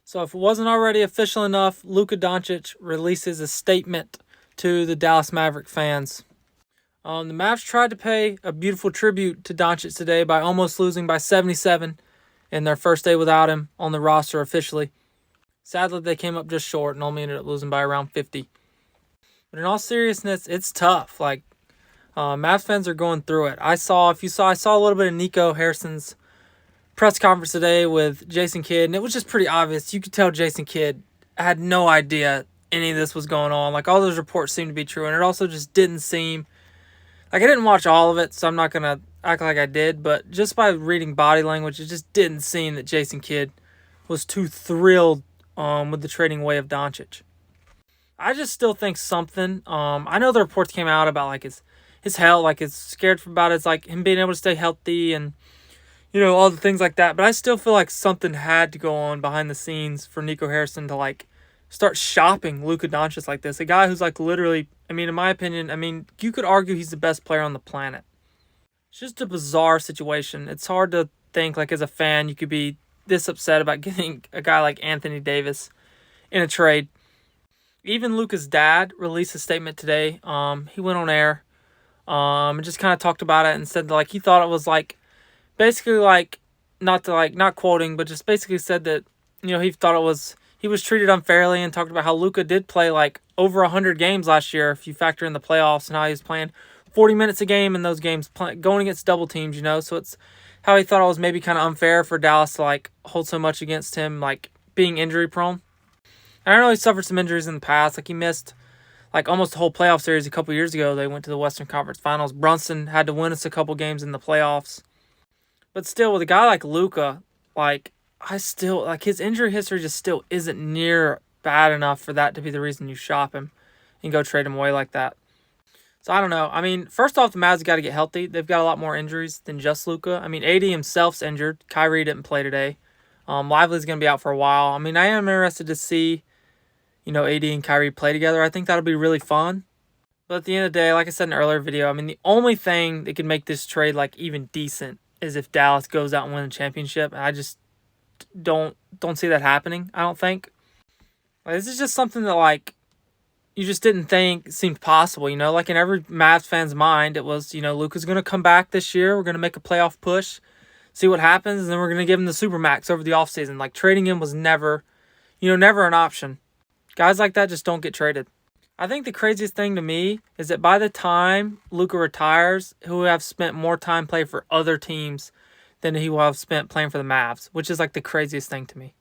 So if it wasn't already official enough, Luka Doncic releases a statement to the Dallas Maverick fans. The Mavs tried to pay a beautiful tribute to Doncic today by almost losing by 77 in their first day without him on the roster officially. Sadly, they came up just short and only ended up losing by around 50. But in all seriousness, it's tough. Mavs fans are going through it. I saw a little bit of Nico Harrison's press conference today with Jason Kidd, and it was just pretty obvious. You could tell Jason Kidd had no idea any of this was going on. All those reports seemed to be true, and it also just didn't seem I didn't watch all of it, so I'm not gonna act like I did. But just by reading body language, it just didn't seem that Jason Kidd was too thrilled with the trading away of Doncic. I just still think something. I know the reports came out about his health, it's scared about it's him being able to stay healthy and all the things like that. But I still feel like something had to go on behind the scenes for Nico Harrison to start shopping Luka Doncic like this. A guy who's literally, in my opinion, you could argue he's the best player on the planet. It's just a bizarre situation. It's hard to think as a fan you could be this upset about getting a guy like Anthony Davis in a trade. Even Luka's dad released a statement today. He went on air and just kind of talked about it and said that he thought it was basically not quoting, but just basically said that he thought he was treated unfairly, and talked about how Luka did play over 100 games last year if you factor in the playoffs, and how he was playing 40 minutes a game in those games, going against double teams, so it's how he thought it was maybe kind of unfair for Dallas to hold so much against him, being injury prone. And I know he suffered some injuries in the past. He missed almost the whole playoff series a couple years ago. They went to the Western Conference Finals. Brunson had to win us a couple games in the playoffs. But still, with a guy like Luka, I still, his injury history just still isn't near bad enough for that to be the reason you shop him and go trade him away like that. So I don't know. First off, the Mavs got to get healthy. They've got a lot more injuries than just Luka. AD himself's injured. Kyrie didn't play today. Lively's going to be out for a while. I am interested to see, AD and Kyrie play together. I think that'll be really fun. But at the end of the day, like I said in an earlier video, the only thing that could make this trade even decent is if Dallas goes out and wins a championship. And I just don't see that happening, I don't think. This is just something that you just didn't think seemed possible, in every Mavs fan's mind it was, Luka's going to come back this year, we're going to make a playoff push, see what happens, and then we're going to give him the Supermax over the offseason. Trading him was never an option. Guys like that just don't get traded. I think the craziest thing to me is that by the time Luka retires, he will have spent more time playing for other teams than he will have spent playing for the Mavs, which is the craziest thing to me.